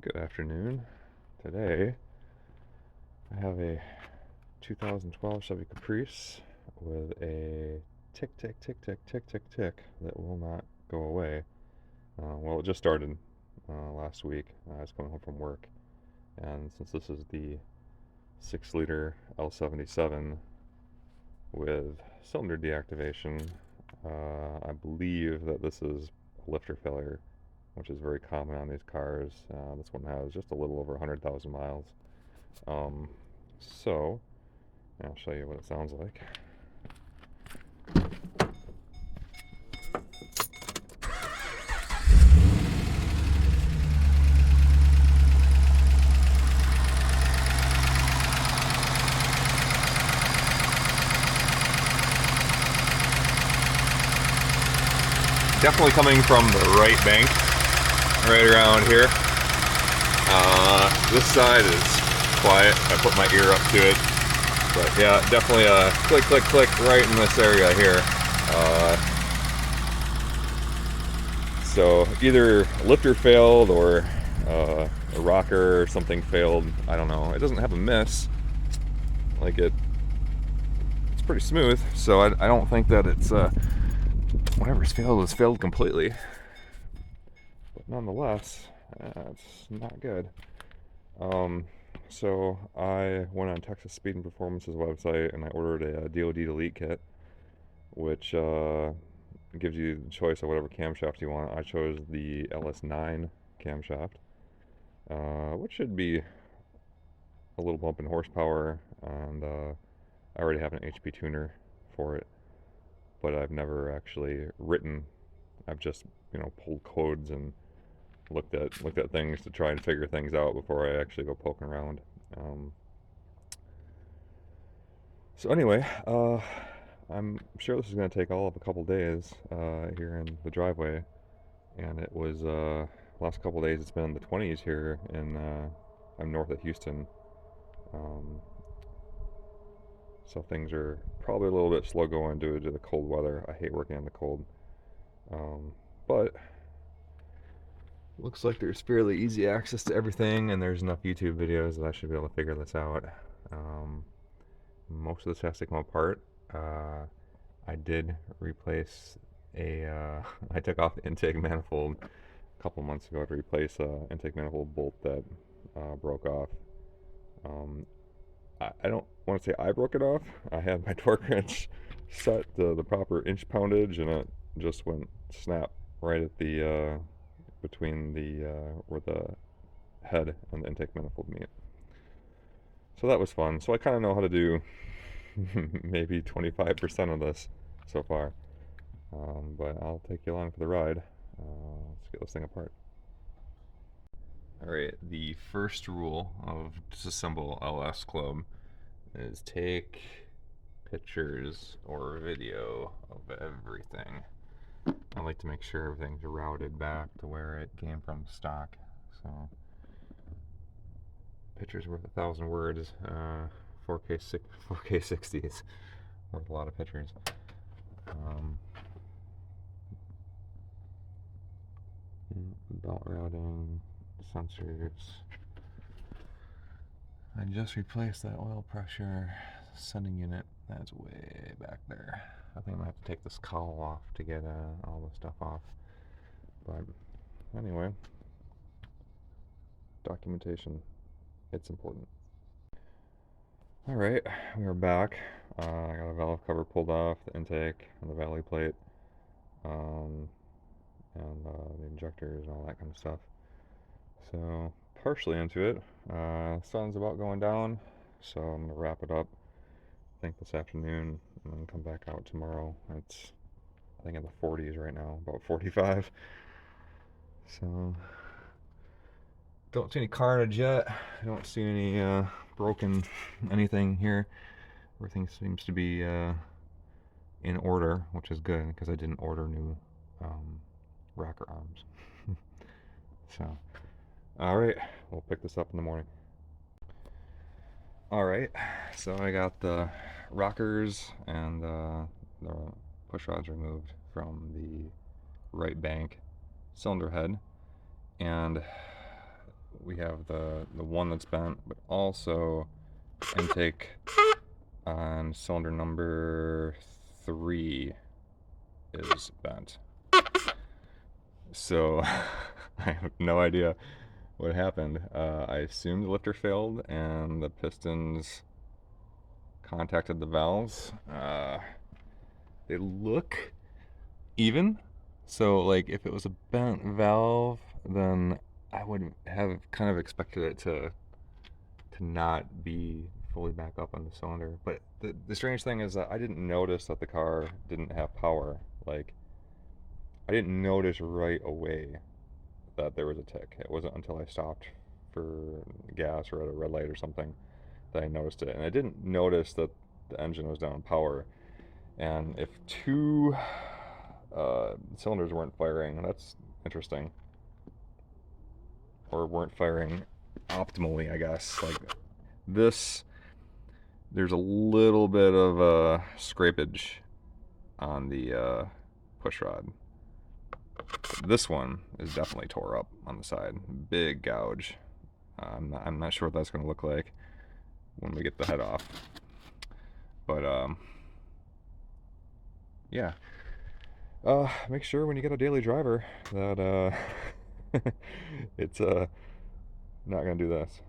Good afternoon. Today I have a 2012 Chevy Caprice with a tick tick tick tick tick tick tick that will not go away. Well, it just started last week. I was coming home from work, and since this is the 6-liter L77 with cylinder deactivation, I believe that this is a lifter failure, which is very common on these cars. This one has just a little over 100,000 miles. So I'll show you what it sounds like. Definitely coming from the right bank, right around here. This side is quiet. I put my ear up to it, but yeah, definitely a click, click, click right in this area here. So either a lifter failed or a rocker or something failed. I don't know. It doesn't have a miss. Like it's pretty smooth. So I don't think that it's whatever's failed is failed completely. But nonetheless, it's not good. So I went on Texas Speed and Performance's website and I ordered a DoD delete kit, which gives you the choice of whatever camshaft you want. I chose the LS9 camshaft, which should be a little bump in horsepower, and I already have an HP tuner for it, but I've never actually written. I've just, pulled codes and looked at things to try and figure things out before I actually go poking around. So anyway, I'm sure this is going to take all of a couple days here in the driveway, and it was last couple days it's been in the 20s here in I'm north of Houston, so things are probably a little bit slow going due to the cold weather. I hate working in the cold, but looks like there's fairly easy access to everything, and there's enough YouTube videos that I should be able to figure this out. Most of this has to come apart. I did replace I took off the intake manifold a couple months ago to replace an intake manifold bolt that broke off. I don't want to say I broke it off. I had my torque wrench set to the proper inch poundage, and it just went snap right at the between the where the head and the intake manifold meet. So that was fun. So I kind of know how to do maybe 25% of this so far, but I'll take you along for the ride. Let's get this thing apart. Alright, the first rule of Disassemble LS Club is take pictures or video of everything. I like to make sure everything's routed back to where it came from stock. So pictures worth 1,000 words. 4K 60s worth a lot of pictures. Belt routing, sensors. I just replaced that oil pressure sending unit. That's way back there. I think I'm gonna have to take this cowl off to get all the stuff off. But anyway, documentation, it's important. Alright, we are back. I got a valve cover pulled off, the intake and the valley plate, and the injectors and all that kind of stuff. So partially into it. Sun's about going down, so I'm gonna wrap it up, I think this afternoon, and then come back out tomorrow. It's, I think, in the 40s right now, about 45. So don't see any carnage yet. I don't see any broken anything here. Everything seems to be in order, which is good because I didn't order new rocker arms. So alright, we'll pick this up in the morning. Alright, so I got the rockers and the push rods removed from the right bank cylinder head, and we have the one that's bent, but also intake on cylinder number 3 is bent. So I have no idea what happened. I assumed the lifter failed and the pistons contacted the valves. They look even. So like if it was a bent valve, then I would have kind of expected it to not be fully back up on the cylinder. But the strange thing is that I didn't notice that the car didn't have power. Like I didn't notice right away that there was a tick. It wasn't until I stopped for gas or at a red light or something that I noticed it. And I didn't notice that the engine was down in power. And if two cylinders weren't firing, that's interesting. Or weren't firing optimally, I guess. Like this, there's a little bit of scrapage on the push rod. This one is definitely tore up on the side. Big gouge. I'm not sure what that's going to look like when we get the head off. But, yeah. Make sure when you get a daily driver that it's not going to do this.